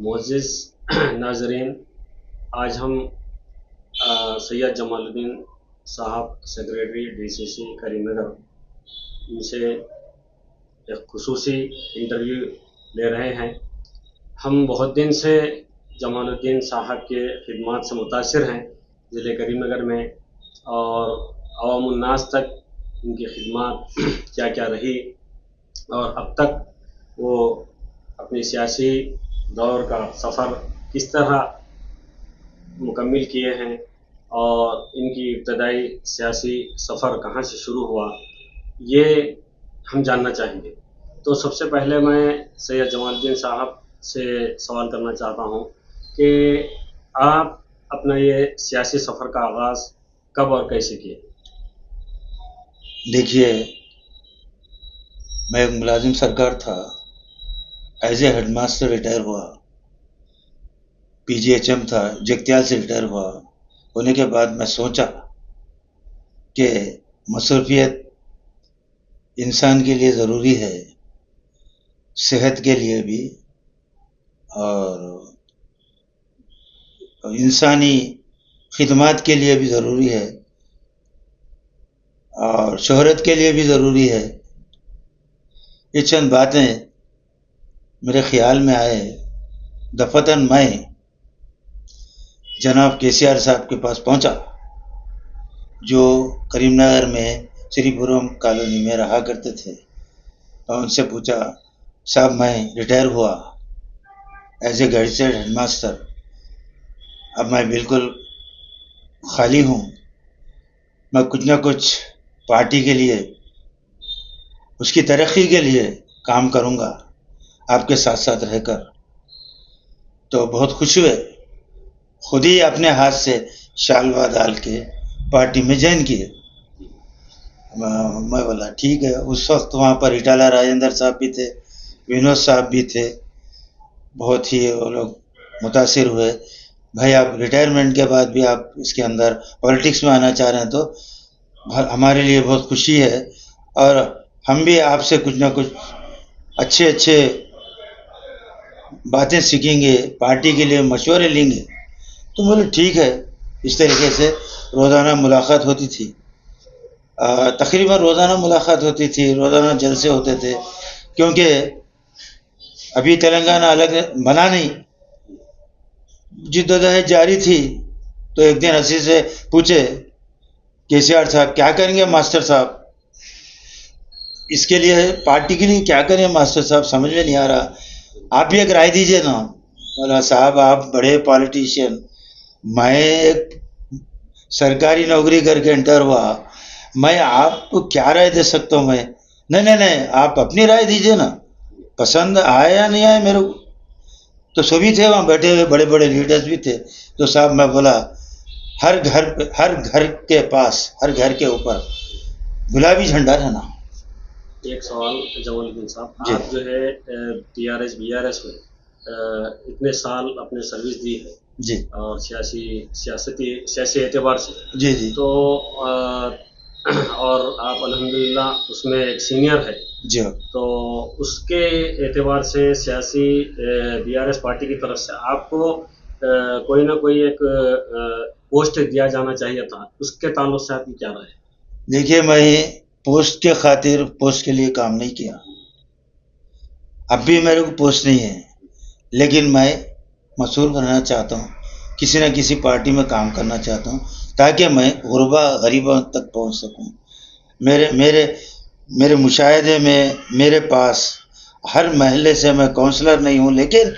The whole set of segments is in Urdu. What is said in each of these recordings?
معزز ناظرین، آج ہم سید جمال الدین صاحب سیکریٹری DCC کریم نگر ان سے ایک خصوصی انٹرویو لے رہے ہیں۔ ہم بہت دن سے جمال الدین صاحب کے خدمات سے متاثر ہیں ضلع کریم نگر میں، اور عوام الناس تک ان کی خدمات کیا کیا رہی اور اب تک وہ اپنی سیاسی دور کا سفر کس طرح مکمل کیے ہیں، اور ان کی ابتدائی سیاسی سفر کہاں سے شروع ہوا، یہ ہم جاننا چاہیں گے۔ تو سب سے پہلے میں سید جمال الدین صاحب سے سوال کرنا چاہتا ہوں کہ آپ اپنا یہ سیاسی سفر کا آغاز کب اور کیسے کیے؟ دیکھیے، میں ایک ملازم سرکار تھا، as a head master retire ہوا، PGHM تھا، جگتیال سے ریٹائر ہوا۔ ہونے کے بعد میں سوچا کہ مصروفیت انسان کے لیے ضروری ہے، صحت کے لیے بھی اور انسانی خدمات کے لیے بھی ضروری ہے اور شہرت کے لیے بھی ضروری ہے۔ یہ چند باتیں میرے خیال میں آئے۔ دفتراً میں جناب KCR صاحب کے پاس پہنچا، جو کریم نگر میں سری پورم کالونی میں رہا کرتے تھے، اور ان سے پوچھا، صاحب میں ریٹائر ہوا ایز اے گیزٹڈ ہیڈ ماسٹر، اب میں بالکل خالی ہوں، میں کچھ نہ کچھ پارٹی کے لیے، اس کی ترقی کے لیے کام کروں گا آپ کے ساتھ ساتھ رہ کر۔ تو بہت خوش ہوئے، خود ہی اپنے ہاتھ سے شالوا ڈال کے پارٹی میں جوائن کیے۔ میں بولا ٹھیک ہے۔ اس وقت وہاں پر اٹالہ راجندر صاحب بھی تھے، ونود صاحب بھی تھے، بہت ہی وہ لوگ متاثر ہوئے۔ بھائی آپ ریٹائرمنٹ کے بعد بھی آپ اس کے اندر پولیٹکس میں آنا چاہ رہے ہیں تو ہمارے لیے بہت خوشی ہے، اور ہم بھی آپ سے کچھ نہ کچھ اچھے باتیں سیکھیں گے، پارٹی کے لیے مشورے لیں گے۔ تو بولے ٹھیک ہے۔ اس طریقے سے روزانہ ملاقات ہوتی تھی، تقریباً روزانہ ملاقات ہوتی تھی، روزانہ جلسے ہوتے تھے، کیونکہ ابھی تلنگانہ الگ بنا نہیں، جدوجہد جاری تھی۔ تو ایک دن اسی سے پوچھے، KCR صاحب کیا کریں گے ماسٹر صاحب، اس کے لیے پارٹی کے لیے کیا کریں ماسٹر صاحب، سمجھ میں نہیں آ رہا، آپ بھی ایک رائے دیجیے نا۔ بولا صاحب آپ بڑے پالیٹیشین، میں ایک سرکاری نوکری کر کے انٹر ہوا، میں آپ کو کیا رائے دے سکتا ہوں؟ میں نہیں آپ اپنی رائے دیجیے نا، پسند آئے یا نہیں آئے میرے کو۔ تو سبھی تھے وہاں بیٹھے ہوئے، بڑے بڑے لیڈرز بھی تھے۔ تو صاحب میں بولا ہر گھر کے پاس، ہر گھر کے اوپر گلابی جھنڈا رہنا۔ ایک سوال جمال الدین صاحب، جی آپ جو ہے TRS BRS میں اتنے سال اپنے سروس دی ہے، جی اور سیاسی اعتبار سے، جی تو اور آپ الحمدللہ اس میں ایک سینئر ہے، جی تو اس کے اعتبار سے سیاسی BRS پارٹی کی طرف سے آپ کو کوئی نہ کوئی ایک پوسٹ دیا جانا چاہیے تھا، اس کے تعلق سے آپ کی کیا رائے ہے؟ دیکھیے، میں پوسٹ کے خاطر پوسٹ کے لیے کام نہیں کیا، اب بھی میرے کو پوسٹ نہیں ہے، لیکن میں مسئول بننا چاہتا ہوں، کسی نہ کسی پارٹی میں کام کرنا چاہتا ہوں، تاکہ میں غریبوں تک پہنچ سکوں۔ میرے مشاہدے میں میرے پاس ہر محلے سے، میں کونسلر نہیں ہوں لیکن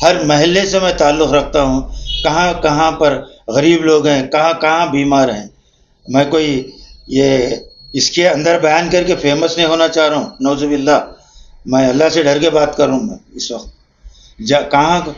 ہر محلے سے میں تعلق رکھتا ہوں، کہاں پر غریب لوگ ہیں، کہاں بیمار ہیں۔ میں کوئی یہ اس کے اندر بیان کر کے فیمس نہیں ہونا چاہ رہا ہوں، نعوذ باللہ، میں اللہ سے ڈر کے بات کر رہا ہوں۔ میں اس وقت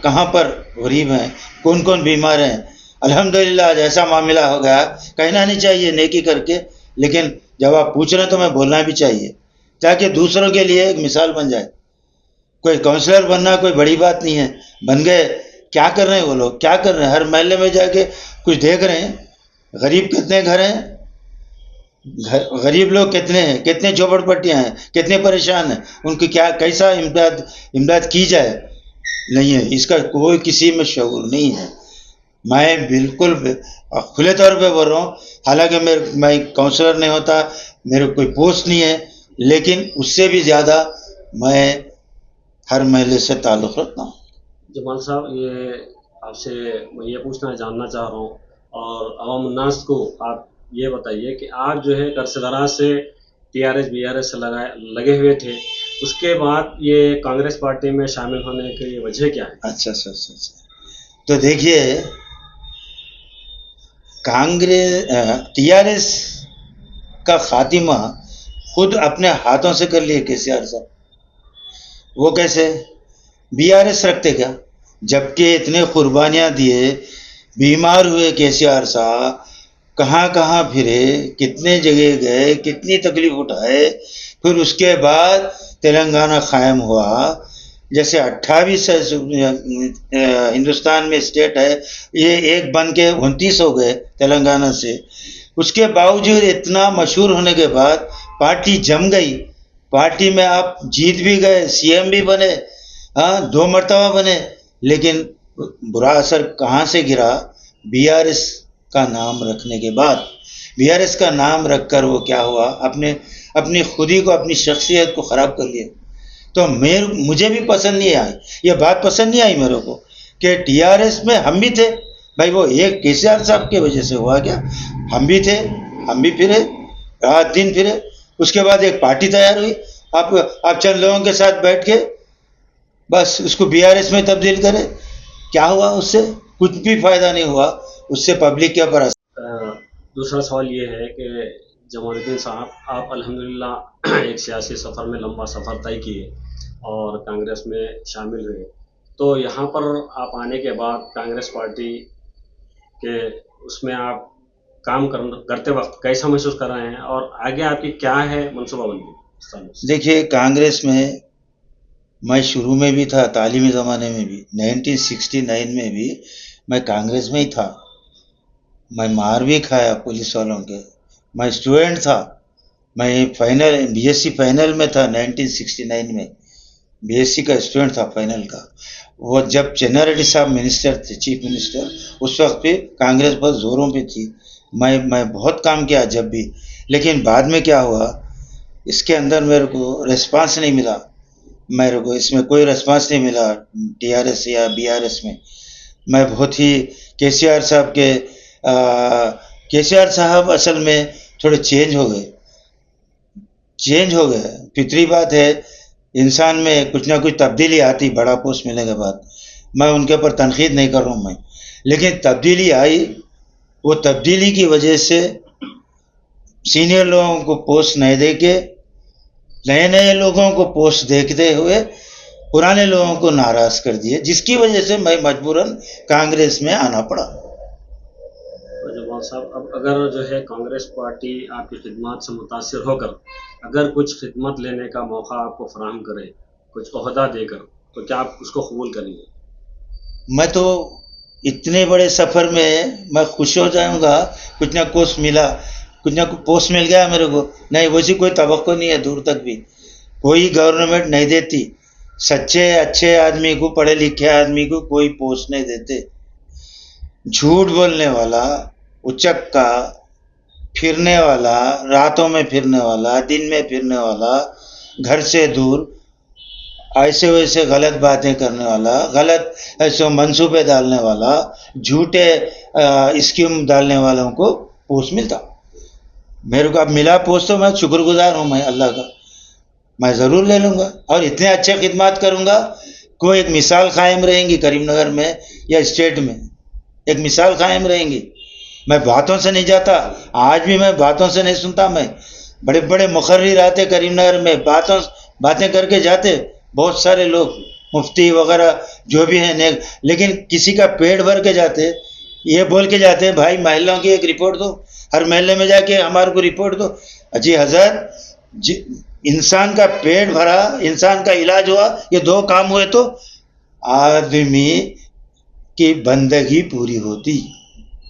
کہاں پر غریب ہیں، کون بیمار ہیں، الحمدللہ آج ایسا معاملہ ہو گیا، کہنا نہیں چاہیے نیکی کر کے، لیکن جب آپ پوچھ رہے ہیں تو میں بولنا بھی چاہیے، تاکہ دوسروں کے لیے ایک مثال بن جائے۔ کوئی کونسلر بننا کوئی بڑی بات نہیں ہے، بن گئے، کیا کر رہے ہیں وہ لوگ، کیا کر رہے ہیں؟ ہر محلے میں جا کے کچھ دیکھ رہے ہیں، غریب کتنے گھر ہیں، غریب لوگ کتنے ہیں، کتنے جھوپڑ پٹیاں ہیں، کتنے پریشان ہیں، ان کی کیسا امداد کی جائے۔ نہیں ہے، اس کا کوئی کسی میں شعور نہیں ہے. میں بالکل کھلے طور پہ بول رہا ہوں، حالانکہ میں کاؤنسلر نہیں ہوتا، میرے کوئی پوسٹ نہیں ہے، لیکن اس سے بھی زیادہ میں ہر محلے سے تعلق رکھتا ہوں. جمال صاحب، یہ آپ سے میں یہ جاننا چاہ رہا ہوں، اور عوام الناس کو آپ یہ بتائیے کہ آپ جو ہے عرصہ دراز سے TRS BRS سے لگے ہوئے تھے، اس کے بعد یہ کانگریس پارٹی میں شامل ہونے کی وجہ کیا ہے؟ اچھا، تو دیکھیے، کانگریس TRS کا خاتمہ خود اپنے ہاتھوں سے کر لیے KCR صاحب. وہ کیسے؟ BRS رکھتے کیا؟ جبکہ اتنے قربانیاں دیے، بیمار ہوئے KCR صاحب، کہاں کہاں پھرے، کتنے جگہ گئے، کتنی تکلیف اٹھائے، پھر اس کے بعد تلنگانہ قائم ہوا. جیسے 28 ہندوستان میں اسٹیٹ ہے، یہ ایک بن کے 29 ہو گئے تلنگانہ سے. اس کے باوجود اتنا مشہور ہونے کے بعد پارٹی جم گئی. پارٹی میں آپ جیت بھی گئے، CM بھی بنے، 2 مرتبہ بنے، لیکن برا اثر کہاں سے گرا؟ BRS کا نام رکھنے کے بعد. BRS کا نام رکھ کر وہ کیا ہوا؟ اپنی خودی کو، اپنی شخصیت کو خراب کر لیا. تو مجھے بھی پسند نہیں آئی یہ بات، پسند نہیں آئی میرے کو کہ TRS میں ہم بھی تھے. بھائی وہ ایک KCR صاحب کی وجہ سے ہوا کیا؟ ہم بھی تھے، ہم بھی پھرے، رات دن پھرے. اس کے بعد ایک پارٹی تیار ہوئی، آپ چند لوگوں کے ساتھ بیٹھ کے بس اس کو BRS میں تبدیل کرے. کیا ہوا اس سے؟ کچھ بھی فائدہ نہیں ہوا اس سے. پبلک کے اوپر دوسرا سوال یہ ہے کہ جمال الدین صاحب، آپ الحمدللہ ایک سیاسی سفر میں لمبا سفر طے کیے اور کانگریس میں شامل ہوئے، تو یہاں پر آپ آنے کے بعد کانگریس پارٹی کے اس میں آپ کام کرتے وقت کیسا محسوس کر رہے ہیں، اور آگے آپ کی کیا ہے منصوبہ بندی؟ دیکھیے، کانگریس میں شروع میں بھی تھا، تعلیمی زمانے میں بھی، 1969 میں بھی میں کانگریس میں ہی تھا. میں مار بھی کھایا پولیس والوں کے. میں اسٹوڈنٹ تھا، میں BSc فائنل میں تھا 1969 میں. BSc کا اسٹوڈنٹ تھا فائنل کا. وہ جب چنا ریڈی صاحب منسٹر تھے، چیف منسٹر، اس وقت پہ کانگریس بہت زوروں پہ تھی. میں بہت کام کیا جب بھی، لیکن بعد میں کیا ہوا، اس کے اندر میرے کو ریسپانس نہیں ملا. میرے کو اس میں کوئی ریسپانس نہیں ملا TRS یا BRS میں. میں بہت ہی KCR صاحب اصل میں تھوڑے چینج ہو گئے. فطری بات ہے، انسان میں کچھ نہ کچھ تبدیلی آتی بڑا پوسٹ ملنے کے بعد. میں ان کے اوپر تنقید نہیں کر رہا ہوں میں، لیکن تبدیلی آئی. وہ تبدیلی کی وجہ سے سینئر لوگوں کو پوسٹ نہیں دے کے نئے لوگوں کو پوسٹ دیکھتے ہوئے پرانے لوگوں کو ناراض کر دیے، جس کی وجہ سے میں مجبوراً کانگریس میں آنا پڑا. جمال صاحب، اب اگر جو ہے کانگریس پارٹی آپ کی خدمات سے متاثر ہو کر اگر کچھ خدمت لینے کا موقع آپ کو فراہم کرے، کچھ عہدہ دے کر، تو کیا آپ اس کو قبول کریں گے؟ میں تو اتنے بڑے سفر میں خوش ہو جاؤں گا. کچھ نہ کچھ پوسٹ مل گیا میرے کو، نہیں ویسی کوئی توقع نہیں ہے دور تک بھی. کوئی گورنمنٹ نہیں دیتی. سچے اچھے آدمی کو، پڑھے لکھے آدمی کو کوئی پوسٹ نہیں دیتے. جھوٹ بولنے والا، اچکا، پھرنے والا، راتوں میں پھرنے والا، دن میں پھرنے والا، گھر سے دور، ایسے ویسے غلط باتیں کرنے والا، غلط ایسے منصوبے ڈالنے والا، جھوٹے اسکیم ڈالنے والوں کو پوسٹ ملتا. میرے کو اب ملا پوسٹ تو میں شکر گزار ہوں، میں اللہ کا. میں ضرور لے لوں گا اور اتنے اچھے خدمات کروں گا. کوئی ایک مثال قائم رہیں گی کریم نگر میں یا اسٹیٹ میں، ایک مثال قائم رہیں گی. میں باتوں سے نہیں جاتا، آج بھی میں باتوں سے نہیں سنتا. میں بڑے بڑے مقرر آتے کریم نگر میں، باتیں کر کے جاتے. بہت سارے لوگ مفتی وغیرہ جو بھی ہیں نیک، لیکن کسی کا پیٹ بھر کے جاتے، یہ بول کے جاتے بھائی محلوں کی ایک رپورٹ دو، ہر محلے میں جا کے ہمارے کو رپورٹ دو. جی حضرت، انسان کا پیٹ بھرا، انسان کا علاج ہوا، یہ 2 کام ہوئے تو آدمی کی بندگی پوری ہوتی.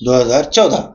2014।